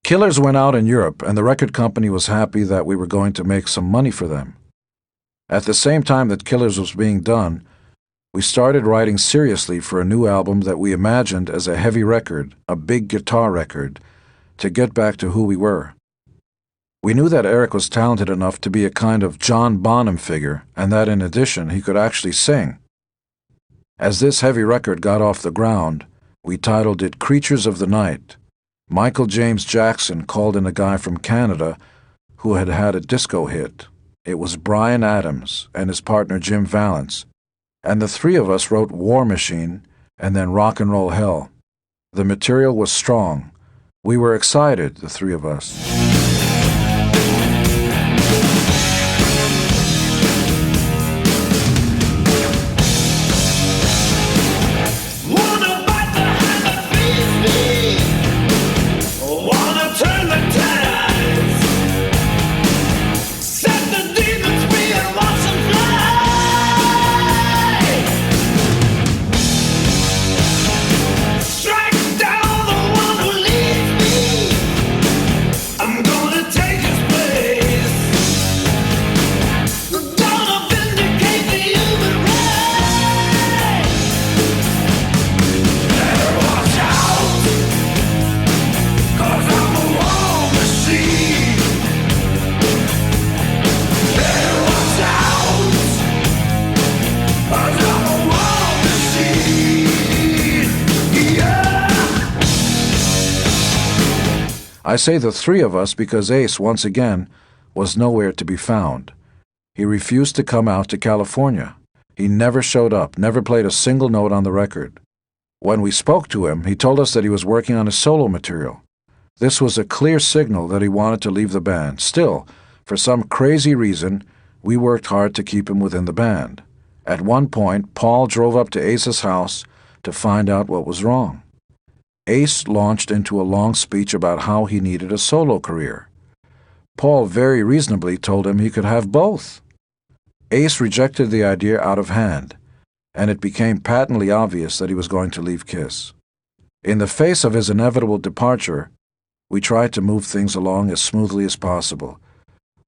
Killers went out in Europe, and the record company was happy that we were going to make some money for them. At the same time that Killers was being done, we started writing seriously for a new album that we imagined as a heavy record, a big guitar record, to get back to who we were. We knew that Eric was talented enough to be a kind of John Bonham figure, and that in addition he could actually sing. As this heavy record got off the ground, we titled it Creatures of the Night. Michael James Jackson called in a guy from Canada who had had a disco hit. It was Bryan Adams and his partner Jim Vallance, and the three of us wrote War Machine and then Rock and Roll Hell. The material was strong. We were excited, the three of us. I say the three of us because Ace, once again, was nowhere to be found. He refused to come out to California. He never showed up, never played a single note on the record. When we spoke to him, he told us that he was working on his solo material. This was a clear signal that he wanted to leave the band. Still, for some crazy reason, we worked hard to keep him within the band. At one point, Paul drove up to Ace's house to find out what was wrong. Ace launched into a long speech about how he needed a solo career. Paul very reasonably told him he could have both. Ace rejected the idea out of hand, and it became patently obvious that he was going to leave Kiss. In the face of his inevitable departure, we tried to move things along as smoothly as possible.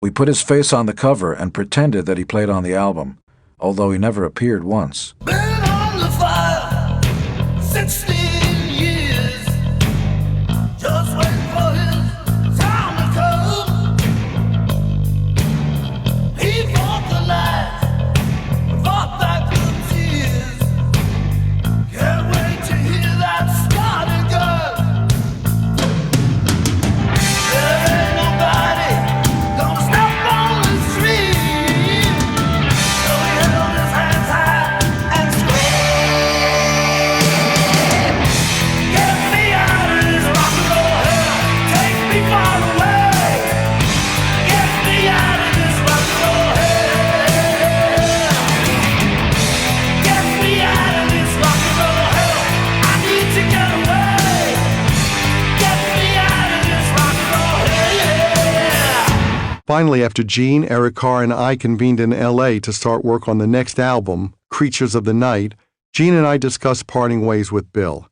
We put his face on the cover and pretended that he played on the album, although he never appeared once. Been on the fire, 16 years, just waiting for his time to come. He fought the lies, fought back the tears. Can't wait to hear that starting gun. There ain't nobody gonna stop on the street. So he held his hands high and screamed, "Get me out of this rock and roll hell, take me far away. Get me out of this rock and roll hell. Get me out of this rock and roll hell. I need to get away. Get me out of this rock and roll hell." Finally, after Gene, Eric Carr, and I convened in L.A. to start work on the next album, Creatures of the Night, Gene and I discussed parting ways with Bill.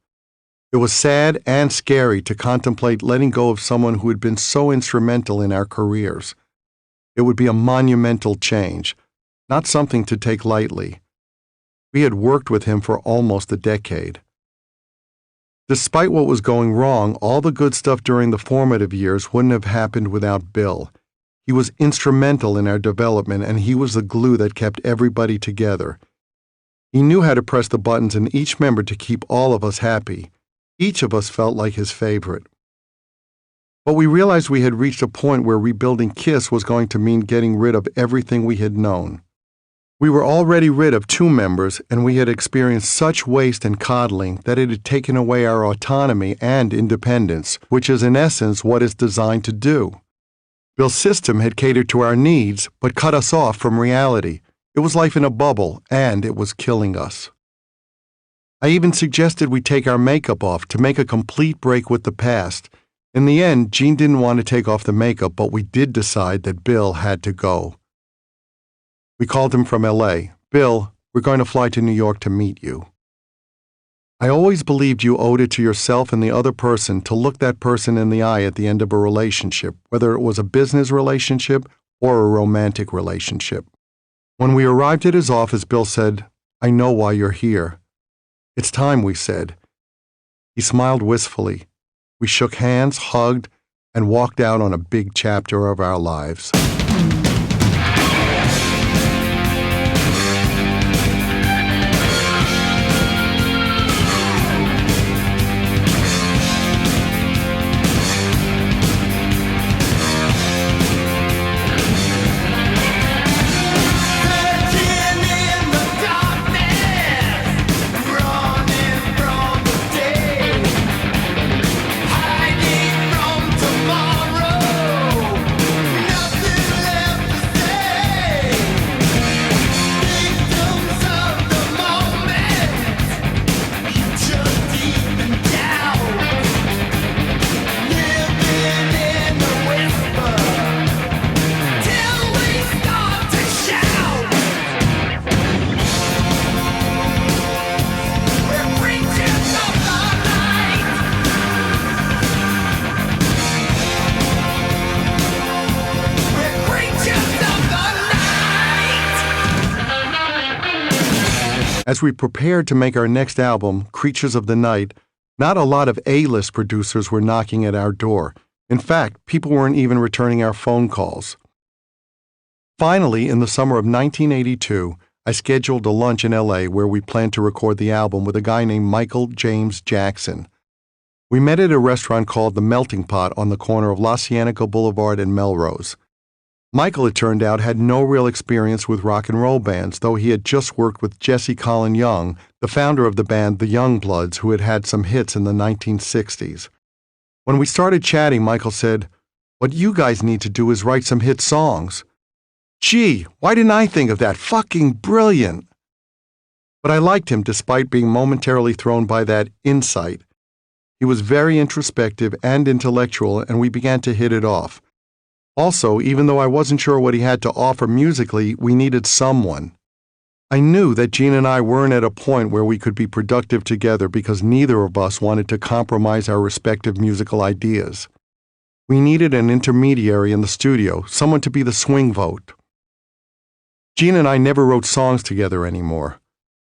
It was sad and scary to contemplate letting go of someone who had been so instrumental in our careers. It would be a monumental change, not something to take lightly. We had worked with him for almost a decade. Despite what was going wrong, all the good stuff during the formative years wouldn't have happened without Bill. He was instrumental in our development, and he was the glue that kept everybody together. He knew how to press the buttons in each member to keep all of us happy. Each of us felt like his favorite. But we realized we had reached a point where rebuilding Kiss was going to mean getting rid of everything we had known. We were already rid of 2 members, and we had experienced such waste and coddling that it had taken away our autonomy and independence, which is in essence what it's designed to do. Bill's system had catered to our needs, but cut us off from reality. It was life in a bubble, and it was killing us. I even suggested we take our makeup off to make a complete break with the past. In the end, Gene didn't want to take off the makeup, but we did decide that Bill had to go. We called him from L.A. "Bill, we're going to fly to New York to meet you." I always believed you owed it to yourself and the other person to look that person in the eye at the end of a relationship, whether it was a business relationship or a romantic relationship. When we arrived at his office, Bill said, "I know why you're here." "It's time," we said. He smiled wistfully. We shook hands, hugged, and walked out on a big chapter of our lives. Searching in the darkness, running from the day, hiding from tomorrow, nothing left to say. Victims of the moment, just deep down, living in the whisper. Till we start to shout, we're creatures of the night. We're creatures of the night. As we prepared to make our next album, Creatures of the Night, not a lot of A-list producers were knocking at our door. In fact, people weren't even returning our phone calls. Finally, in the summer of 1982, I scheduled a lunch in LA where we planned to record the album with a guy named Michael James Jackson. We met at a restaurant called The Melting Pot on the corner of La Cienega Boulevard and Melrose. Michael, it turned out, had no real experience with rock and roll bands, though he had just worked with Jesse Colin Young, the founder of the band The Youngbloods, who had had some hits in the 1960s. When we started chatting, Michael said, "What you guys need to do is write some hit songs." Gee, why didn't I think of that? Fucking brilliant! But I liked him despite being momentarily thrown by that insight. He was very introspective and intellectual, and we began to hit it off. Also, even though I wasn't sure what he had to offer musically, we needed someone. I knew that Gene and I weren't at a point where we could be productive together because neither of us wanted to compromise our respective musical ideas. We needed an intermediary in the studio, someone to be the swing vote. Gene and I never wrote songs together anymore.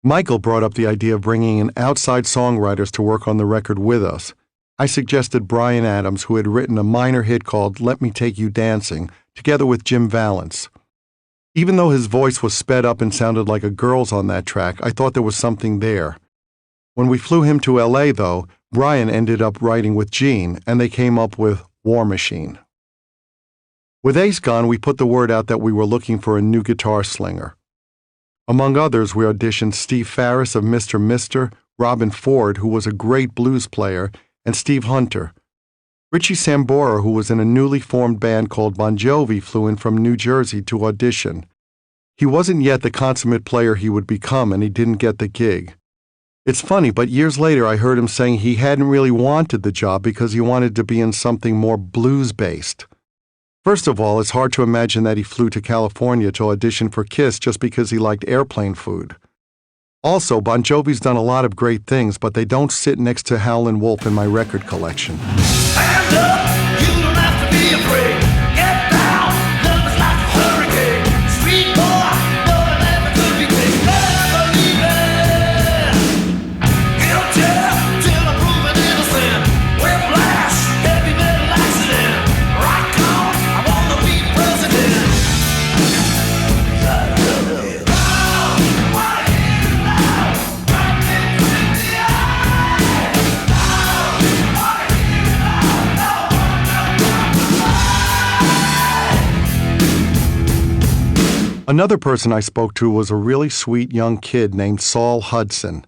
Michael brought up the idea of bringing in outside songwriters to work on the record with us. I suggested Bryan Adams, who had written a minor hit called Let Me Take You Dancing, together with Jim Valance. Even though his voice was sped up and sounded like a girl's on that track, I thought there was something there. When we flew him to LA, though, Bryan ended up writing with Gene, and they came up with War Machine. With Ace gone, we put the word out that we were looking for a new guitar slinger. Among others, we auditioned Steve Farris of Mr. Mister, Robin Ford, who was a great blues player, and Steve Hunter. Richie Sambora, who was in a newly formed band called Bon Jovi, flew in from New Jersey to audition. He wasn't yet the consummate player he would become, and he didn't get the gig. It's funny, but years later I heard him saying he hadn't really wanted the job because he wanted to be in something more blues-based. First of all, it's hard to imagine that he flew to California to audition for Kiss just because he liked airplane food. Also, Bon Jovi's done a lot of great things, but they don't sit next to Howlin' Wolf in my record collection. Stand up, you don't have to be afraid. Get down, love is like a hurricane. Street boy, no one ever could be great. Never believe it. Guilty till I'm proven innocent. Whiplash, heavy metal accident. Rock on, I wanna be president. Another person I spoke to was a really sweet young kid named Saul Hudson.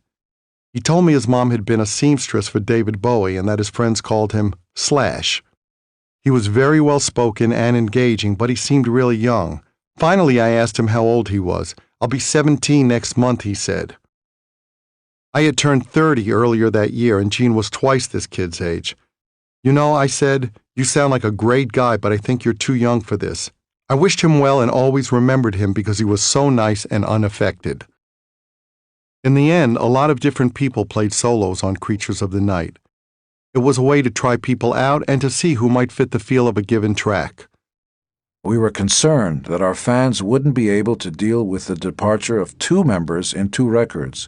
He told me his mom had been a seamstress for David Bowie and that his friends called him Slash. He was very well spoken and engaging, but he seemed really young. Finally, I asked him how old he was. "I'll be 17 next month," he said. I had turned 30 earlier that year, and Gene was twice this kid's age. "You know," I said, "you sound like a great guy, but I think you're too young for this." I wished him well and always remembered him because he was so nice and unaffected. In the end, a lot of different people played solos on Creatures of the Night. It was a way to try people out and to see who might fit the feel of a given track. We were concerned that our fans wouldn't be able to deal with the departure of 2 members in 2 records.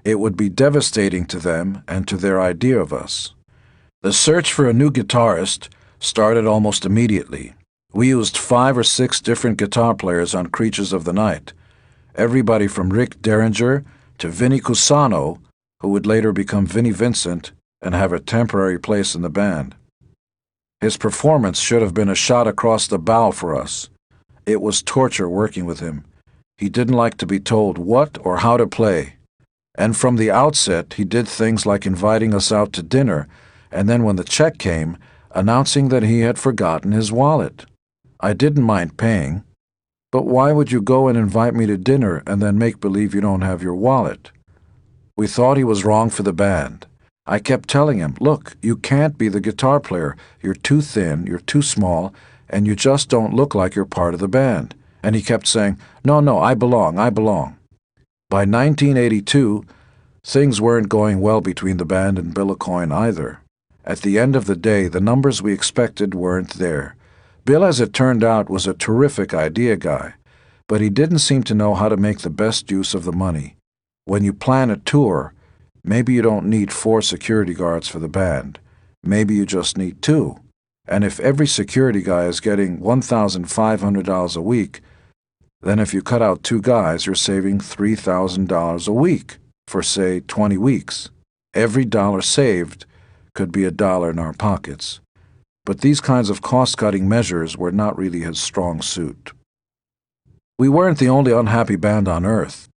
It would be devastating to them and to their idea of us. The search for a new guitarist started almost immediately. We used 5 or 6 different guitar players on Creatures of the Night, everybody from Rick Derringer to Vinnie Cusano, who would later become Vinnie Vincent and have a temporary place in the band. His performance should have been a shot across the bow for us. It was torture working with him. He didn't like to be told what or how to play. And from the outset, he did things like inviting us out to dinner, and then when the check came, announcing that he had forgotten his wallet. I didn't mind paying, but why would you go and invite me to dinner and then make believe you don't have your wallet? We thought he was wrong for the band. I kept telling him, look, you can't be the guitar player. You're too thin, you're too small, and you just don't look like you're part of the band. And he kept saying, no, I belong. By 1982, things weren't going well between the band and Bill Aucoin either. At the end of the day, the numbers we expected weren't there. Bill, as it turned out, was a terrific idea guy, but he didn't seem to know how to make the best use of the money. When you plan a tour, maybe you don't need 4 security guards for the band. Maybe you just need 2. And if every security guy is getting $1,500 a week, then if you cut out 2 guys, you're saving $3,000 a week for, say, 20 weeks. Every dollar saved could be $1 in our pockets. But these kinds of cost-cutting measures were not really his strong suit. We weren't the only unhappy band on earth.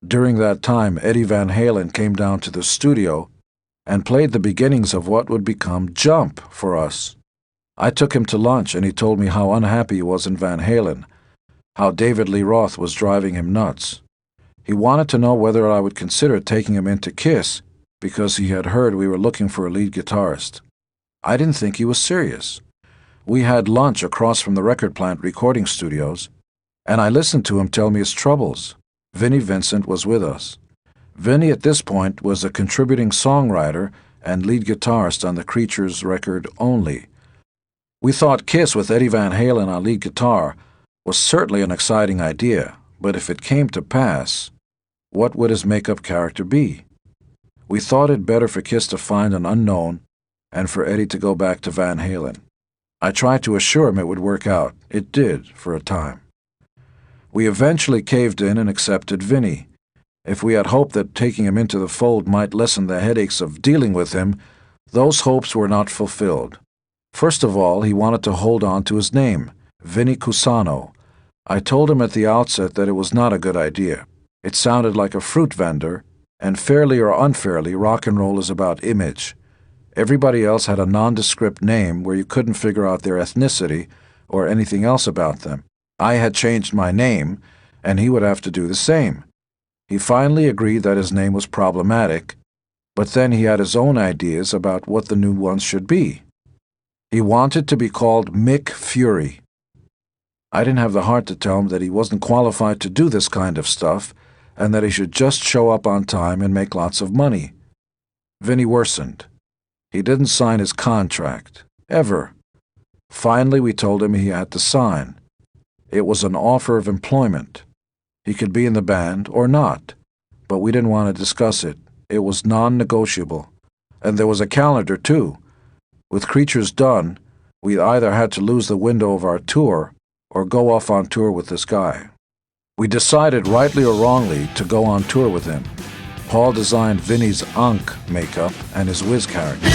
During that time, Eddie Van Halen came down to the studio and played the beginnings of what would become Jump for us. I took him to lunch and he told me how unhappy he was in Van Halen, how David Lee Roth was driving him nuts. He wanted to know whether I would consider taking him into Kiss because he had heard we were looking for a lead guitarist. I didn't think he was serious. We had lunch across from the record plant recording studios, and I listened to him tell me his troubles. Vinnie Vincent was with us. Vinnie at this point was a contributing songwriter and lead guitarist on the Creatures record Only. We thought Kiss with Eddie Van Halen on lead guitar was certainly an exciting idea, but if it came to pass, what would his makeup character be? We thought it better for Kiss to find an unknown and for Eddie to go back to Van Halen. I tried to assure him it would work out. It did, for a time. We eventually caved in and accepted Vinnie. If we had hoped that taking him into the fold might lessen the headaches of dealing with him, those hopes were not fulfilled. First of all, he wanted to hold on to his name, Vinnie Cusano. I told him at the outset that it was not a good idea. It sounded like a fruit vendor, and fairly or unfairly, rock and roll is about image. Everybody else had a nondescript name where you couldn't figure out their ethnicity or anything else about them. I had changed my name, and he would have to do the same. He finally agreed that his name was problematic, but then he had his own ideas about what the new ones should be. He wanted to be called Mick Fury. I didn't have the heart to tell him that he wasn't qualified to do this kind of stuff, and that he should just show up on time and make lots of money. Vinnie worsened. He didn't sign his contract, ever. Finally, we told him he had to sign. It was an offer of employment. He could be in the band or not, but we didn't want to discuss it. It was non-negotiable. And there was a calendar, too. With Creatures done, we either had to lose the window of our tour or go off on tour with this guy. We decided, rightly or wrongly, to go on tour with him. Paul designed Vinnie's Ankh makeup and his Wiz character.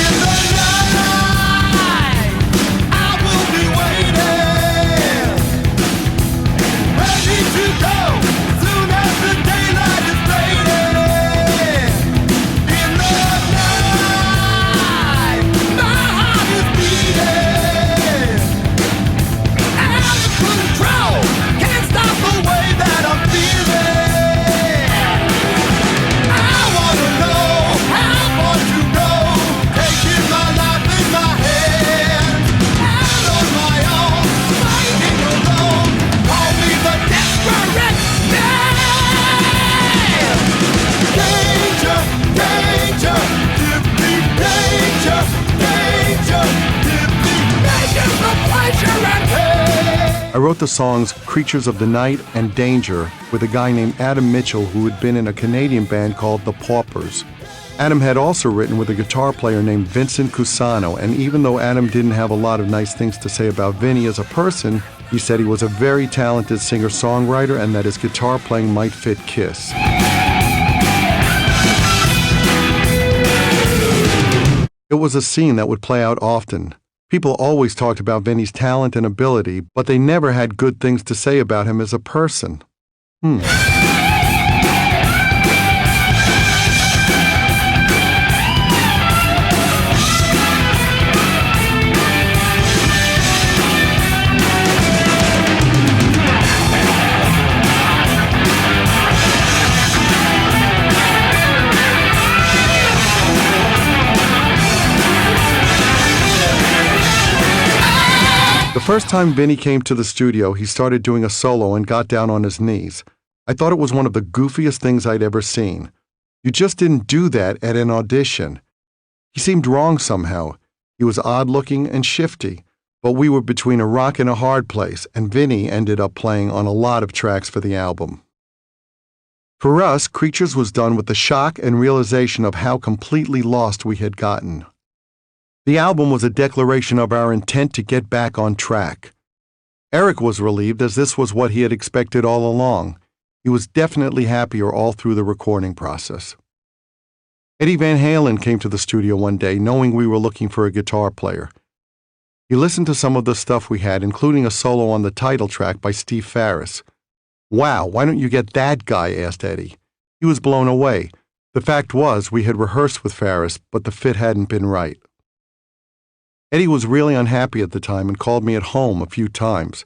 I wanna know how far to go, taking my I wrote the songs Creatures of the Night and Danger with a guy named Adam Mitchell who had been in a Canadian band called The Paupers. Adam had also written with a guitar player named Vincent Cusano, and even though Adam didn't have a lot of nice things to say about Vinny as a person, he said he was a very talented singer-songwriter and that his guitar playing might fit Kiss. It was a scene that would play out often. People always talked about Vinny's talent and ability, but they never had good things to say about him as a person. The first time Vinny came to the studio, he started doing a solo and got down on his knees. I thought it was one of the goofiest things I'd ever seen. You just didn't do that at an audition. He seemed wrong somehow. He was odd-looking and shifty, but we were between a rock and a hard place, and Vinny ended up playing on a lot of tracks for the album. For us, Creatures was done with the shock and realization of how completely lost we had gotten. The album was a declaration of our intent to get back on track. Eric was relieved as this was what he had expected all along. He was definitely happier all through the recording process. Eddie Van Halen came to the studio one day knowing we were looking for a guitar player. He listened to some of the stuff we had, including a solo on the title track by Steve Farris. "Wow, why don't you get that guy?" asked Eddie. He was blown away. The fact was, we had rehearsed with Farris, but the fit hadn't been right. Eddie was really unhappy at the time and called me at home a few times.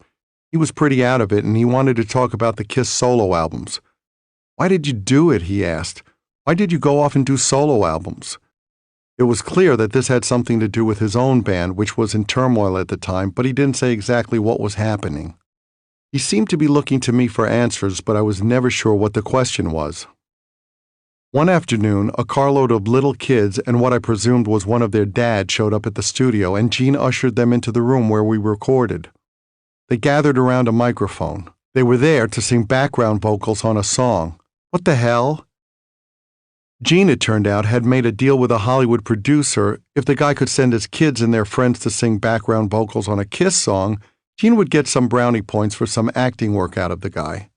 He was pretty out of it and he wanted to talk about the Kiss solo albums. "Why did you do it?" he asked. "Why did you go off and do solo albums?" It was clear that this had something to do with his own band, which was in turmoil at the time, but he didn't say exactly what was happening. He seemed to be looking to me for answers, but I was never sure what the question was. One afternoon, a carload of little kids and what I presumed was one of their dads showed up at the studio, and Gene ushered them into the room where we recorded. They gathered around a microphone. They were there to sing background vocals on a song. What the hell? Gene, it turned out, had made a deal with a Hollywood producer. If the guy could send his kids and their friends to sing background vocals on a Kiss song, Gene would get some brownie points for some acting work out of the guy.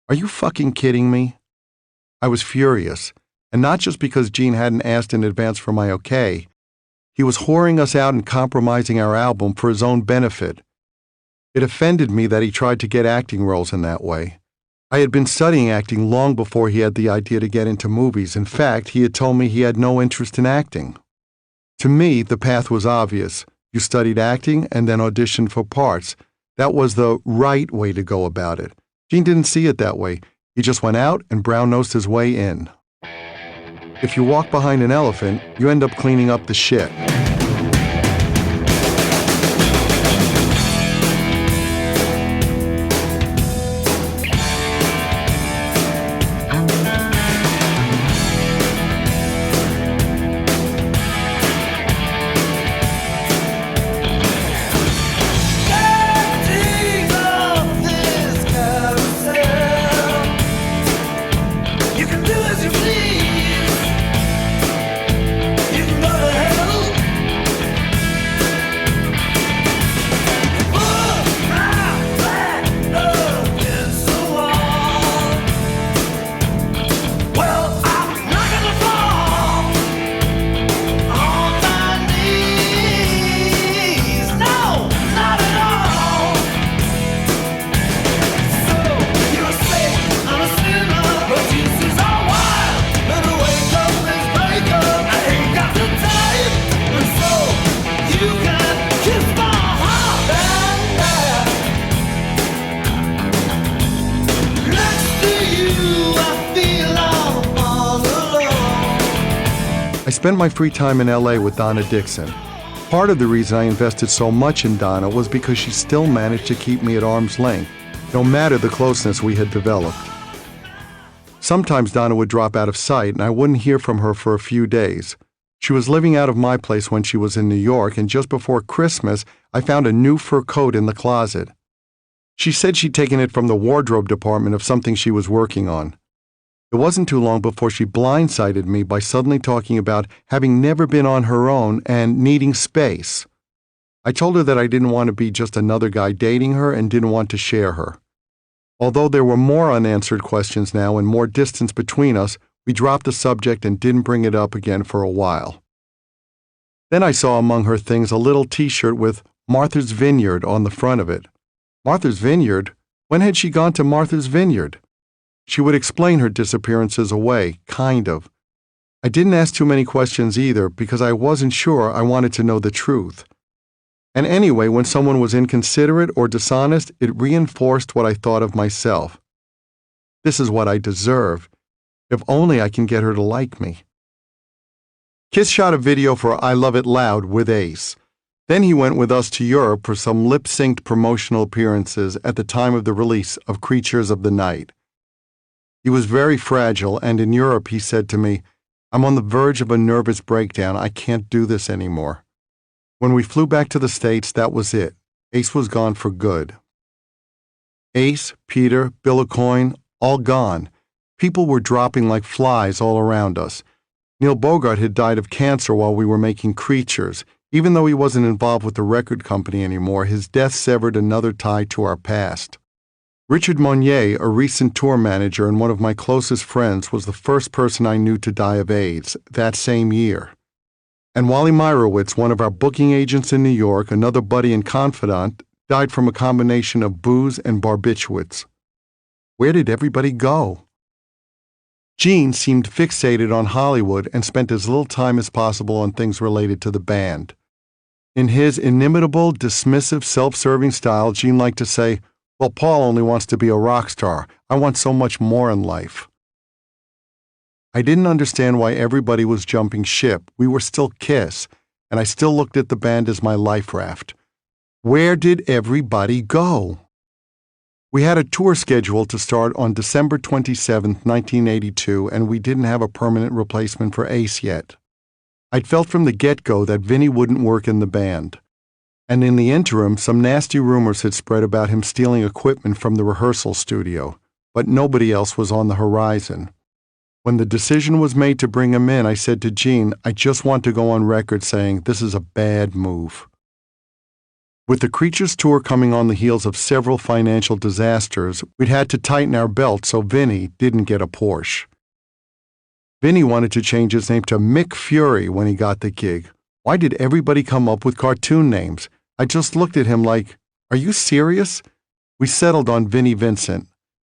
Are you fucking kidding me? I was furious, and not just because Gene hadn't asked in advance for my okay. He was whoring us out and compromising our album for his own benefit. It offended me that he tried to get acting roles in that way. I had been studying acting long before he had the idea to get into movies. In fact, he had told me he had no interest in acting. To me, the path was obvious. You studied acting and then auditioned for parts. That was the right way to go about it. Gene didn't see it that way. He just went out and brown-nosed his way in. If you walk behind an elephant, you end up cleaning up the shit. I spent my free time in LA with Donna Dixon. Part of the reason I invested so much in Donna was because she still managed to keep me at arm's length, no matter the closeness we had developed. Sometimes Donna would drop out of sight and I wouldn't hear from her for a few days. She was living out of my place when she was in New York, and just before Christmas, I found a new fur coat in the closet. She said she'd taken it from the wardrobe department of something she was working on. It wasn't too long before she blindsided me by suddenly talking about having never been on her own and needing space. I told her that I didn't want to be just another guy dating her and didn't want to share her. Although there were more unanswered questions now and more distance between us, we dropped the subject and didn't bring it up again for a while. Then I saw among her things a little T-shirt with Martha's Vineyard on the front of it. Martha's Vineyard? When had she gone to Martha's Vineyard? She would explain her disappearances away, kind of. I didn't ask too many questions either because I wasn't sure I wanted to know the truth. And anyway, when someone was inconsiderate or dishonest, it reinforced what I thought of myself. This is what I deserve. If only I can get her to like me. Kiss shot a video for I Love It Loud with Ace. Then he went with us to Europe for some lip-synced promotional appearances at the time of the release of Creatures of the Night. He was very fragile, and in Europe he said to me, "I'm on the verge of a nervous breakdown. I can't do this anymore." When we flew back to the States, that was it. Ace was gone for good. Ace, Peter, Bill Aucoin, all gone. People were dropping like flies all around us. Neil Bogart had died of cancer while we were making Creatures. Even though he wasn't involved with the record company anymore, his death severed another tie to our past. Richard Monnier, a recent tour manager and one of my closest friends, was the first person I knew to die of AIDS that same year. And Wally Meyerowitz, one of our booking agents in New York, another buddy and confidant, died from a combination of booze and barbiturates. Where did everybody go? Gene seemed fixated on Hollywood and spent as little time as possible on things related to the band. In his inimitable, dismissive, self-serving style, Gene liked to say, "Well, Paul only wants to be a rock star. I want so much more in life." I didn't understand why everybody was jumping ship. We were still Kiss, and I still looked at the band as my life raft. Where did everybody go? We had a tour scheduled to start on December 27, 1982, and we didn't have a permanent replacement for Ace yet. I'd felt from the get-go that Vinny wouldn't work in the band. And in the interim, some nasty rumors had spread about him stealing equipment from the rehearsal studio, but nobody else was on the horizon. When the decision was made to bring him in, I said to Gene, "I just want to go on record saying this is a bad move." With the Creatures tour coming on the heels of several financial disasters, we'd had to tighten our belt so Vinny didn't get a Porsche. Vinny wanted to change his name to Mick Fury when he got the gig. Why did everybody come up with cartoon names? I just looked at him like, "Are you serious?" We settled on Vinnie Vincent.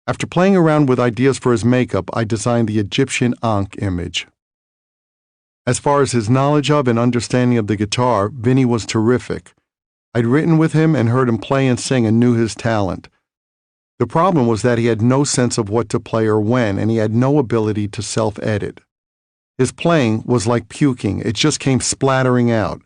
After playing around with ideas for his makeup, I designed the Egyptian Ankh image. As far as his knowledge of and understanding of the guitar, Vinny was terrific. I'd written with him and heard him play and sing and knew his talent. The problem was that he had no sense of what to play or when, and he had no ability to self-edit. His playing was like puking. It just came splattering out.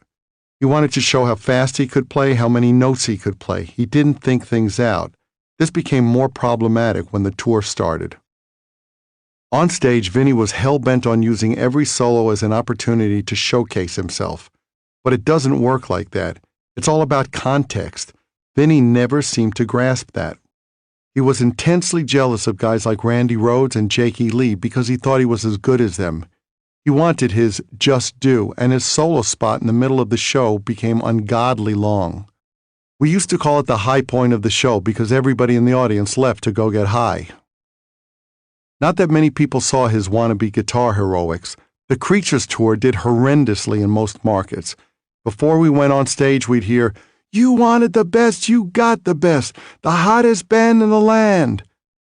He wanted to show how fast he could play, how many notes he could play. He didn't think things out. This became more problematic when the tour started. On stage, Vinny was hell-bent on using every solo as an opportunity to showcase himself. But it doesn't work like that. It's all about context. Vinny never seemed to grasp that. He was intensely jealous of guys like Randy Rhoads and Jakey Lee because he thought he was as good as them. He wanted his just due, and his solo spot in the middle of the show became ungodly long. We used to call it the high point of the show because everybody in the audience left to go get high. Not that many people saw his wannabe guitar heroics. The Creatures tour did horrendously in most markets. Before we went on stage, we'd hear, "You wanted the best, you got the best, the hottest band in the land."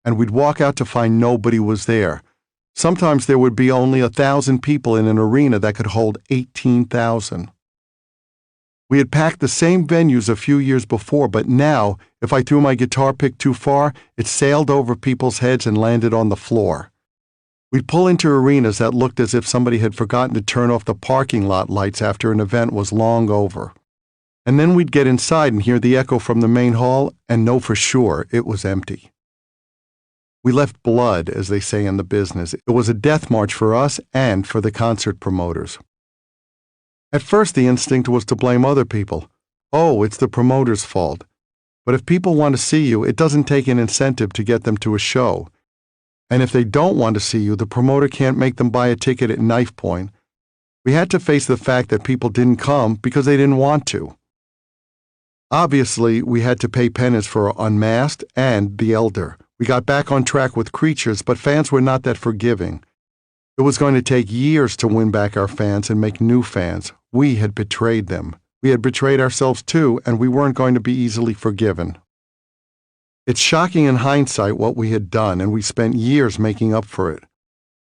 And we'd walk out to find nobody was there. Sometimes there would be only 1,000 people in an arena that could hold 18,000. We had packed the same venues a few years before, but now, if I threw my guitar pick too far, it sailed over people's heads and landed on the floor. We'd pull into arenas that looked as if somebody had forgotten to turn off the parking lot lights after an event was long over. And then we'd get inside and hear the echo from the main hall and know for sure it was empty. We left blood, as they say in the business. It was a death march for us and for the concert promoters. At first, the instinct was to blame other people. Oh, it's the promoter's fault. But if people want to see you, it doesn't take an incentive to get them to a show. And if they don't want to see you, the promoter can't make them buy a ticket at Knife Point. We had to face the fact that people didn't come because they didn't want to. Obviously, we had to pay penance for Unmasked and The Elder. We got back on track with Creatures, but fans were not that forgiving. It was going to take years to win back our fans and make new fans. We had betrayed them. We had betrayed ourselves too, and we weren't going to be easily forgiven. It's shocking in hindsight what we had done, and we spent years making up for it.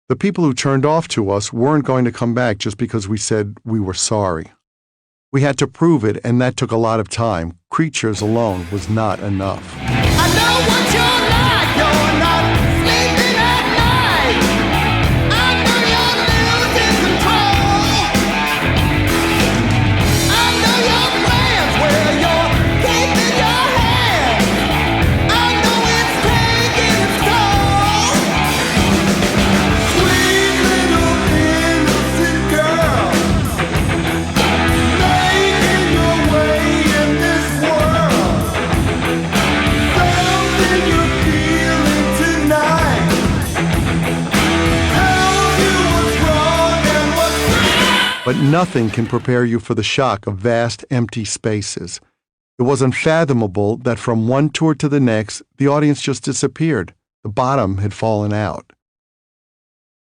The people who turned off to us weren't going to come back just because we said we were sorry. We had to prove it, and that took a lot of time. Creatures alone was not enough. I know what you're like. You're not sleeping at night. I know you're losing control. I know your plans where you're keeping your hands. I know it's taking its toll. Sweet little innocent girl, making your way in this world. Something you're feeling tonight. Tell you what's wrong and what's right. But nothing can prepare you for the shock of vast, empty spaces. It was unfathomable that from one tour to the next, the audience just disappeared. The bottom had fallen out.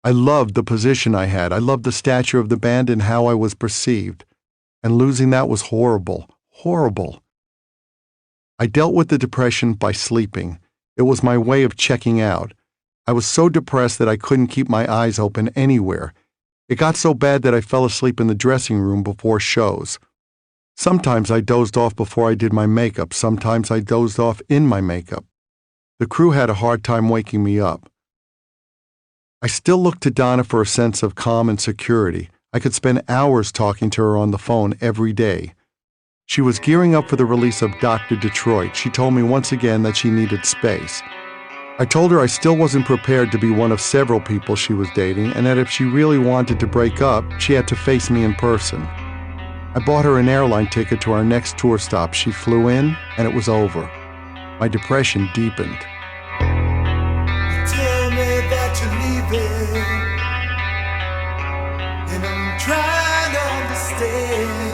I loved the position I had. I loved the stature of the band and how I was perceived. And losing that was horrible, horrible. I dealt with the depression by sleeping. It was my way of checking out. I was so depressed that I couldn't keep my eyes open anywhere. It got so bad that I fell asleep in the dressing room before shows. Sometimes I dozed off before I did my makeup. Sometimes I dozed off in my makeup. The crew had a hard time waking me up. I still looked to Donna for a sense of calm and security. I could spend hours talking to her on the phone every day. She was gearing up for the release of Dr. Detroit. She told me once again that she needed space. I told her I still wasn't prepared to be one of several people she was dating, and that if she really wanted to break up, she had to face me in person. I bought her an airline ticket to our next tour stop. She flew in, and it was over. My depression deepened. Tell me that you're leaving, and I'm trying to understand.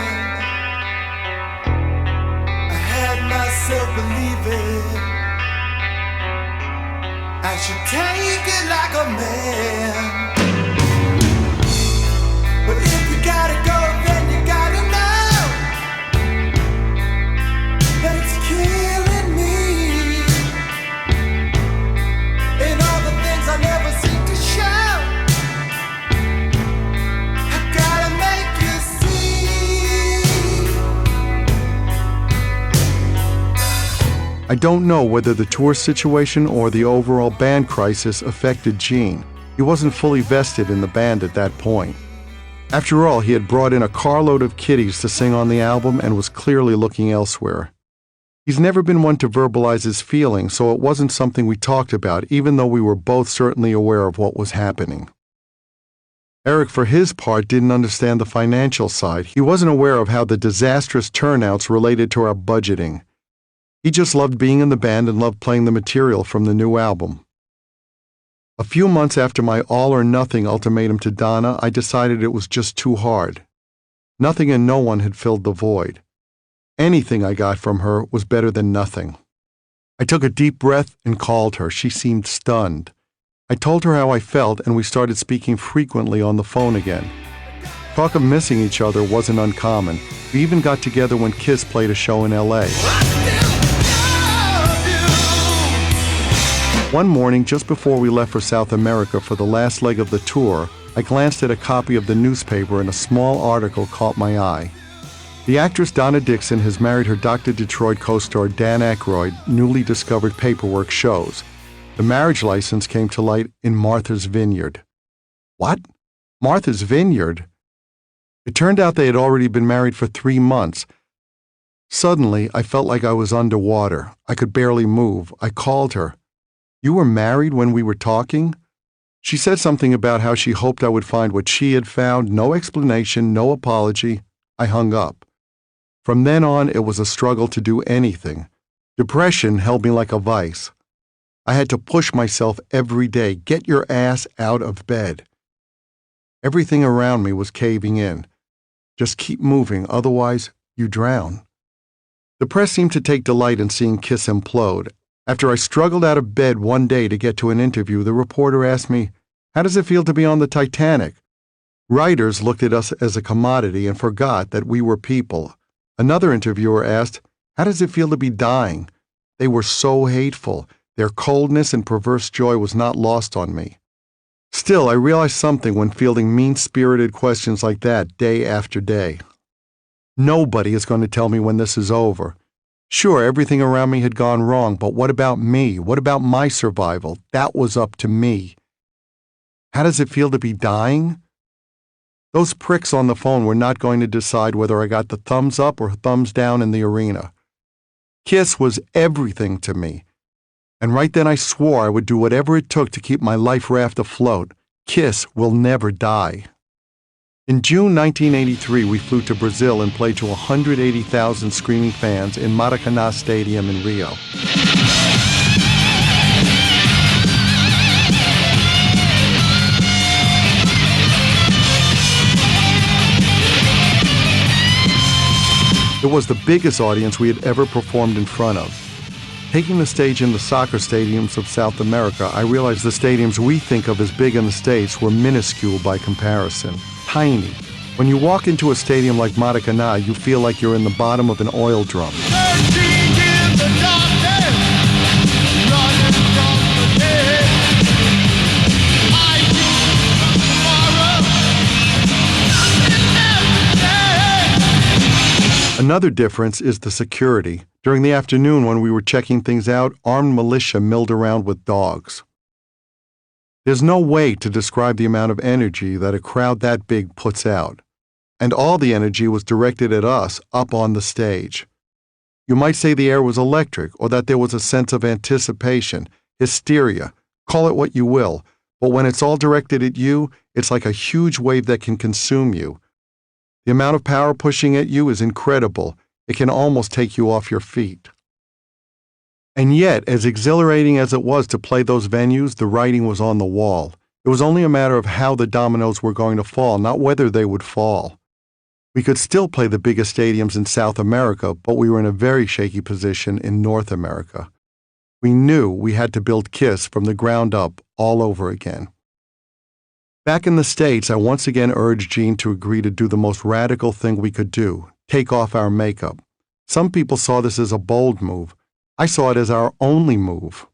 I had myself believing I should take it like a man. But if you gotta go, then you gotta know that it's killing me. And all the things I never seem to show, I gotta make you see. I don't know whether the tour situation or the overall band crisis affected Gene. He wasn't fully vested in the band at that point. After all, he had brought in a carload of kiddies to sing on the album and was clearly looking elsewhere. He's never been one to verbalize his feelings, so it wasn't something we talked about, even though we were both certainly aware of what was happening. Eric, for his part, didn't understand the financial side. He wasn't aware of how the disastrous turnouts related to our budgeting. He just loved being in the band and loved playing the material from the new album. A few months after my all-or-nothing ultimatum to Donna, I decided it was just too hard. Nothing and no one had filled the void. Anything I got from her was better than nothing. I took a deep breath and called her. She seemed stunned. I told her how I felt, and we started speaking frequently on the phone again. Talk of missing each other wasn't uncommon. We even got together when Kiss played a show in L.A. One morning, just before we left for South America for the last leg of the tour, I glanced at a copy of the newspaper and a small article caught my eye. The actress Donna Dixon has married her Dr. Detroit co-star Dan Aykroyd. Newly discovered paperwork shows. The marriage license came to light in Martha's Vineyard. What? Martha's Vineyard? It turned out they had already been married for 3 months. Suddenly, I felt like I was underwater. I could barely move. I called her. "You were married when we were talking?" She said something about how she hoped I would find what she had found. No explanation, no apology. I hung up. From then on, it was a struggle to do anything. Depression held me like a vice. I had to push myself every day. Get your ass out of bed. Everything around me was caving in. Just keep moving, otherwise you drown. The press seemed to take delight in seeing Kiss implode. After I struggled out of bed one day to get to an interview, the reporter asked me, "How does it feel to be on the Titanic?" Writers looked at us as a commodity and forgot that we were people. Another interviewer asked, "How does it feel to be dying?" They were so hateful. Their coldness and perverse joy was not lost on me. Still, I realized something when fielding mean-spirited questions like that day after day. Nobody is going to tell me when this is over. Sure, everything around me had gone wrong, but what about me? What about my survival? That was up to me. How does it feel to be dying? Those pricks on the phone were not going to decide whether I got the thumbs up or thumbs down in the arena. Kiss was everything to me. And right then I swore I would do whatever it took to keep my life raft afloat. Kiss will never die. In June 1983, we flew to Brazil and played to 180,000 screaming fans in Maracanã Stadium in Rio. It was the biggest audience we had ever performed in front of. Taking the stage in the soccer stadiums of South America, I realized the stadiums we think of as big in the States were minuscule by comparison. Tiny. When you walk into a stadium like Maracanã, you feel like you're in the bottom of an oil drum. Searching in the darkness, running from the dead. I see tomorrow, nothing left to say. Another difference is the security. During the afternoon when we were checking things out, armed militia milled around with dogs. There's no way to describe the amount of energy that a crowd that big puts out. And all the energy was directed at us up on the stage. You might say the air was electric, or that there was a sense of anticipation, hysteria, call it what you will, but when it's all directed at you, it's like a huge wave that can consume you. The amount of power pushing at you is incredible. It can almost take you off your feet. And yet, as exhilarating as it was to play those venues, the writing was on the wall. It was only a matter of how the dominoes were going to fall, not whether they would fall. We could still play the biggest stadiums in South America, but we were in a very shaky position in North America. We knew we had to build Kiss from the ground up all over again. Back in the States, I once again urged Gene to agree to do the most radical thing we could do, take off our makeup. Some people saw this as a bold move. I saw it as our only move.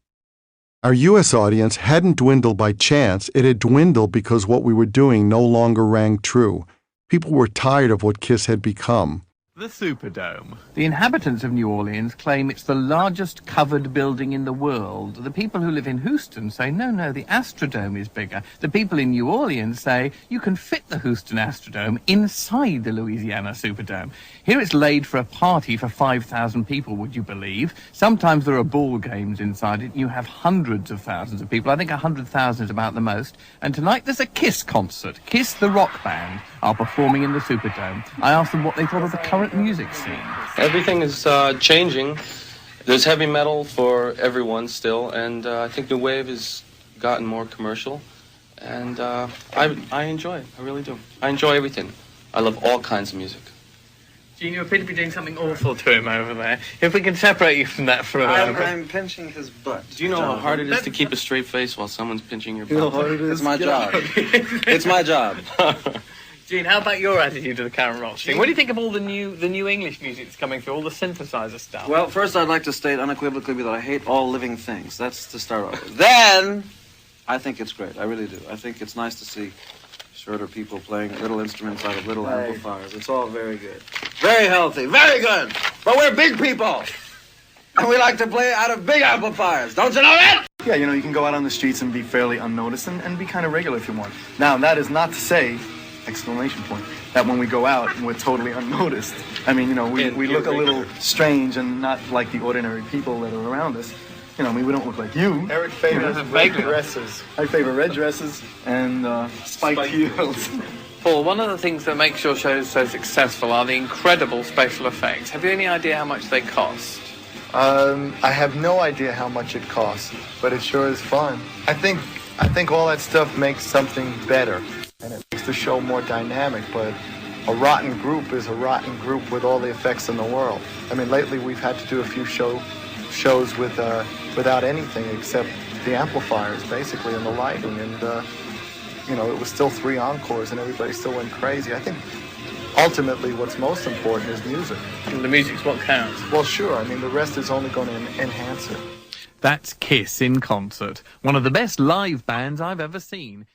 Our U.S. audience hadn't dwindled by chance. It had dwindled because what we were doing no longer rang true. People were tired of what Kiss had become. The Superdome. The inhabitants of New Orleans claim it's the largest covered building in the world. The people who live in Houston say, no, the Astrodome is bigger. The people in New Orleans say, you can fit the Houston Astrodome inside the Louisiana Superdome. Here it's laid for a party for 5,000 people, would you believe? Sometimes there are ball games inside it. You have hundreds of thousands of people. I think 100,000 is about the most. And tonight there's a Kiss concert. Kiss, the rock band, are performing in the Superdome. I asked them what they thought of the current music scene. Everything is changing. There's heavy metal for everyone still, and I think the wave has gotten more commercial, and I enjoy it. I really do. I enjoy everything. I love all kinds of music. Gene, you appear to be doing something awful to him over there. If we can separate you from that for a moment. I'm pinching his butt. Do you know how hard it is to keep a straight face while someone's pinching your butt? You know how hard it is? It's my job. It's my job. Gene, how about your attitude to the current rock scene? What do you think of all the new English music that's coming through, all the synthesizer stuff? Well, first I'd like to state unequivocally that I hate all living things. That's to start off with. Then, I think it's great. I really do. I think it's nice to see shorter people playing little instruments out of little amplifiers. It's all very good. Very healthy. Very good. But we're big people. And we like to play out of big amplifiers. Don't you know that? Yeah, you can go out on the streets and be fairly unnoticed and be kind of regular if you want. Now, that is not to say, exclamation point, that when we go out and we're totally unnoticed. I mean, we look a little strange and not like the ordinary people that are around us. We don't look like you. Eric favors red dresses. I favor red dresses and spiked heels. Paul, one of the things that makes your shows so successful are the incredible special effects. Have you any idea how much they cost? I have no idea how much it costs, but it sure is fun. I think all that stuff makes something better, and it makes the show more dynamic, but a rotten group is a rotten group with all the effects in the world. I mean, lately we've had to do a few shows without anything except the amplifiers, basically, and the lighting, and it was still 3 encores, and everybody still went crazy. I think ultimately what's most important is music. The music's what counts. Well, sure. I mean, the rest is only going to enhance it. That's Kiss in concert, one of the best live bands I've ever seen.